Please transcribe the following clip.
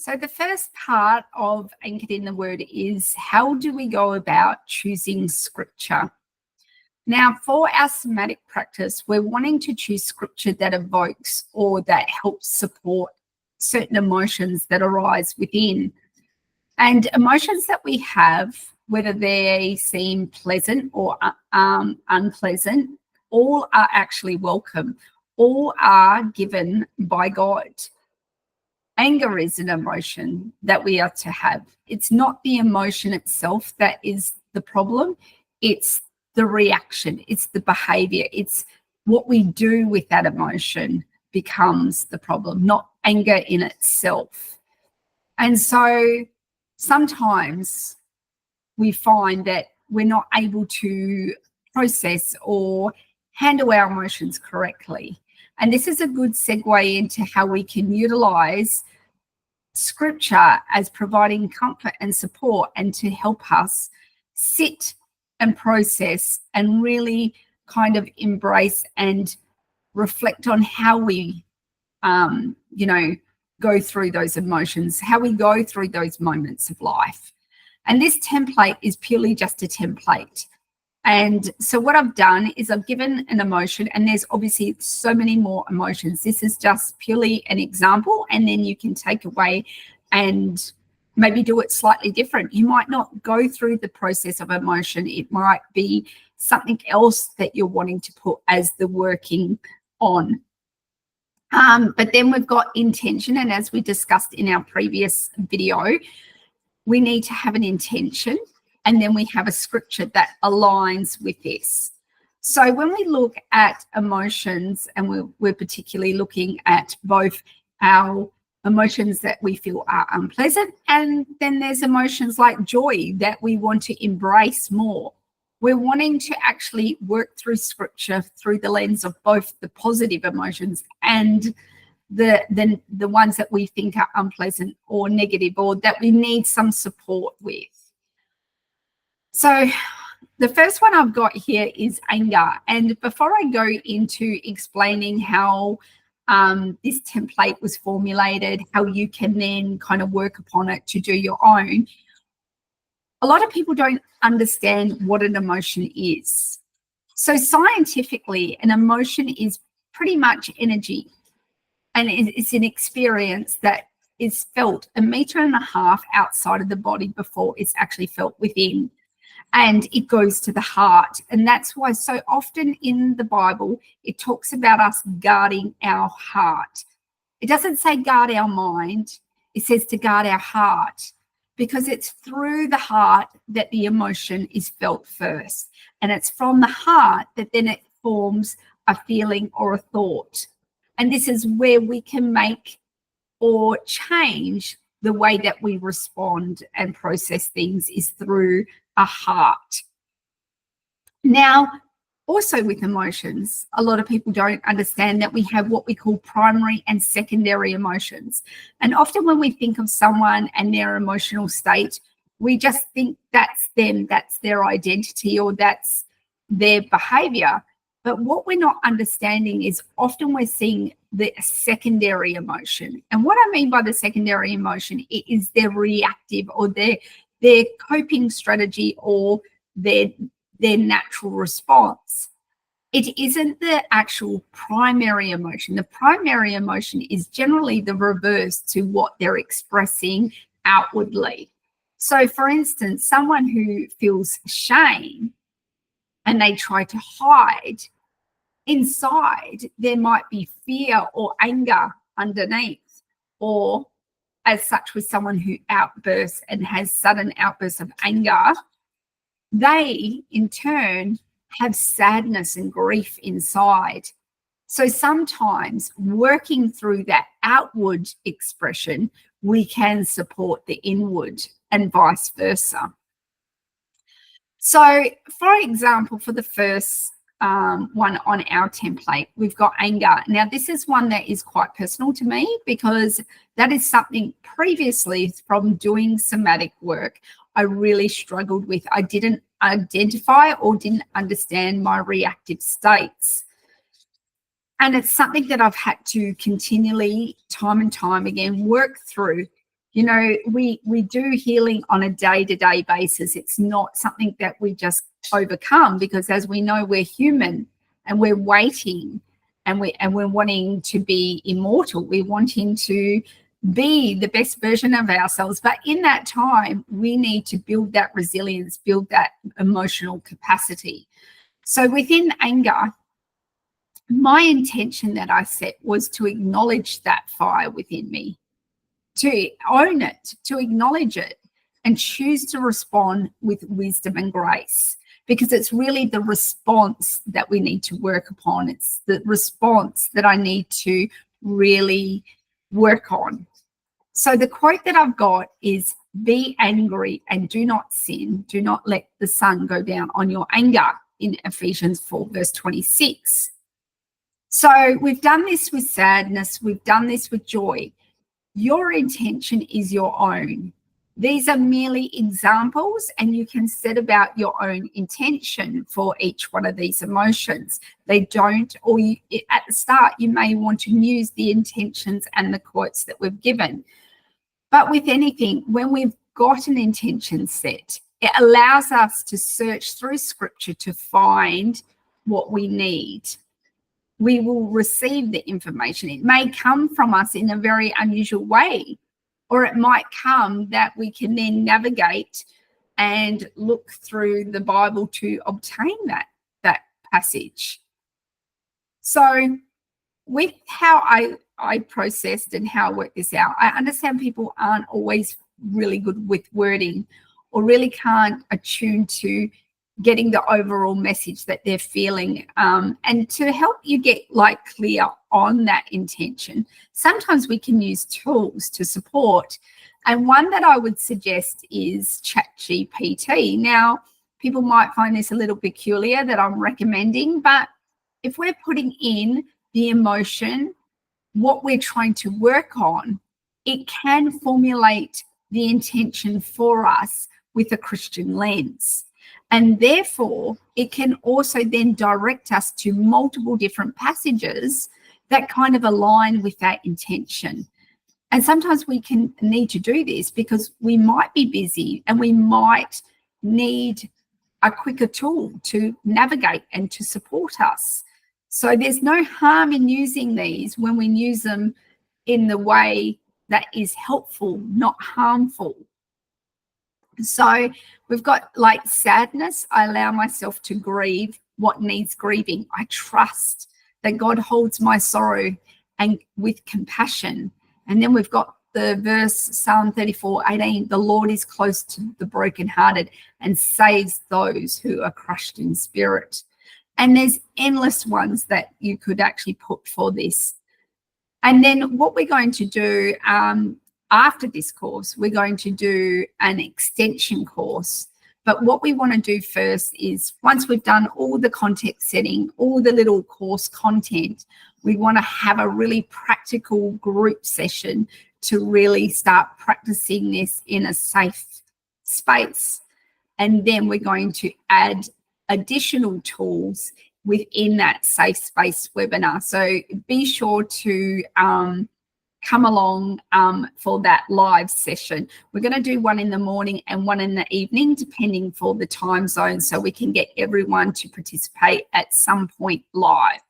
So the first part of Anchored in the Word is how do we go about choosing scripture? Now, for our somatic practice, we're wanting to choose scripture that evokes or that helps support certain emotions that arise within. And emotions that we have, whether they seem pleasant or unpleasant, all are actually welcome. All are given by God. Anger is an emotion that we are to have. It's not the emotion itself that is the problem. It's the reaction. It's the behavior. It's what we do with that emotion becomes the problem, not anger in itself. And so sometimes we find that we're not able to process or handle our emotions correctly. And this is a good segue into how we can utilize scripture as providing comfort and support and to help us sit and process and really kind of embrace and reflect on how we, go through those emotions, how we go through those moments of life. And this template is purely just a template. And so what I've done is I've given an emotion, and there's obviously so many more emotions. This is just purely an example, and then you can take away and maybe do it slightly different. You might not go through the process of emotion. It might be something else that you're wanting to put as the working on. But then we've got intention, and as we discussed in our previous video, we need to have an intention. And then we have a scripture that aligns with this. So when we look at emotions, and we're particularly looking at both our emotions that we feel are unpleasant, and then there's emotions like joy that we want to embrace more. We're wanting to actually work through scripture through the lens of both the positive emotions and the ones that we think are unpleasant or negative, or that we need some support with. So the first one I've got here is anger. And before I go into explaining how this template was formulated, how you can then kind of work upon it to do your own, a lot of people don't understand what an emotion is. So scientifically, an emotion is pretty much energy. And it's an experience that is felt 1.5 meters outside of the body before it's actually felt within. And it goes to the heart. And that's why so often in the Bible, it talks about us guarding our heart. It doesn't say guard our mind. It says to guard our heart, because it's through the heart that the emotion is felt first. And it's from the heart that then it forms a feeling or a thought. And this is where we can make or change the way that we respond and process things, is through a heart. Now, also with emotions, a lot of people don't understand that we have what we call primary and secondary emotions. And often when we think of someone and their emotional state, we just think that's them, that's their identity, or that's their behavior. But what we're not understanding is often we're seeing the secondary emotion. And what I mean by the secondary emotion, it is their reactive or their coping strategy or their natural response. It isn't the actual primary emotion. The primary emotion is generally the reverse to what they're expressing outwardly. So for instance, someone who feels shame and they try to hide, inside there might be fear or anger underneath. Or as such with someone who outbursts and has sudden outbursts of anger, they in turn have sadness and grief inside. So sometimes working through that outward expression, we can support the inward and vice versa. So for example, for the first one on our template, we've got anger. Now, this is one that is quite personal to me, because that is something previously from doing somatic work I really struggled with. I didn't identify or didn't understand my reactive states. And it's something that I've had to continually, time and time again, work through You know, we do healing on a day-to-day basis. It's not something that we just overcome, because as we know, we're human and we're waiting, and we're wanting to be immortal. We're wanting to be the best version of ourselves. But in that time, we need to build that resilience, build that emotional capacity. So within anger, my intention that I set was to acknowledge that fire within me, to own it, to acknowledge it, and choose to respond with wisdom and grace, because it's really the response that we need to work upon. It's the response that I need to really work on. So the quote that I've got is, be angry and do not sin. Do not let the sun go down on your anger, in Ephesians 4, verse 26. So we've done this with sadness. We've done this with joy. Your intention is your own. These are merely examples, and you can set about your own intention for each one of these emotions. They don't, or at the start, you may want to use the intentions and the quotes that we've given. But with anything, when we've got an intention set, it allows us to search through scripture to find what we need. We will receive the information. It may come from us in a very unusual way, or it might come that we can then navigate and look through the Bible to obtain that passage. So with how I processed and how I worked this out, I understand people aren't always really good with wording, or really can't attune to getting the overall message that they're feeling. And to help you get clear on that intention, sometimes we can use tools to support. And one that I would suggest is ChatGPT. Now, people might find this a little peculiar that I'm recommending, but if we're putting in the emotion, what we're trying to work on, it can formulate the intention for us with a Christian lens. And therefore, it can also then direct us to multiple different passages that kind of align with that intention. And sometimes we can need to do this because we might be busy and we might need a quicker tool to navigate and to support us. So there's no harm in using these when we use them in the way that is helpful, not harmful. So we've got sadness. I allow myself to grieve what needs grieving. I trust that God holds my sorrow and with compassion. And then we've got the verse, Psalm 34:18, the Lord is close to the brokenhearted and saves those who are crushed in spirit. And there's endless ones that you could actually put for this. And then what we're going to do after this course, we're going to do an extension course. But what we want to do first is, once we've done all the context setting, all the little course content, we want to have a really practical group session to really start practicing this in a safe space. And then we're going to add additional tools within that safe space webinar. So be sure to come along for that live session. We're going to do one in the morning and one in the evening, depending for the time zone, so we can get everyone to participate at some point live.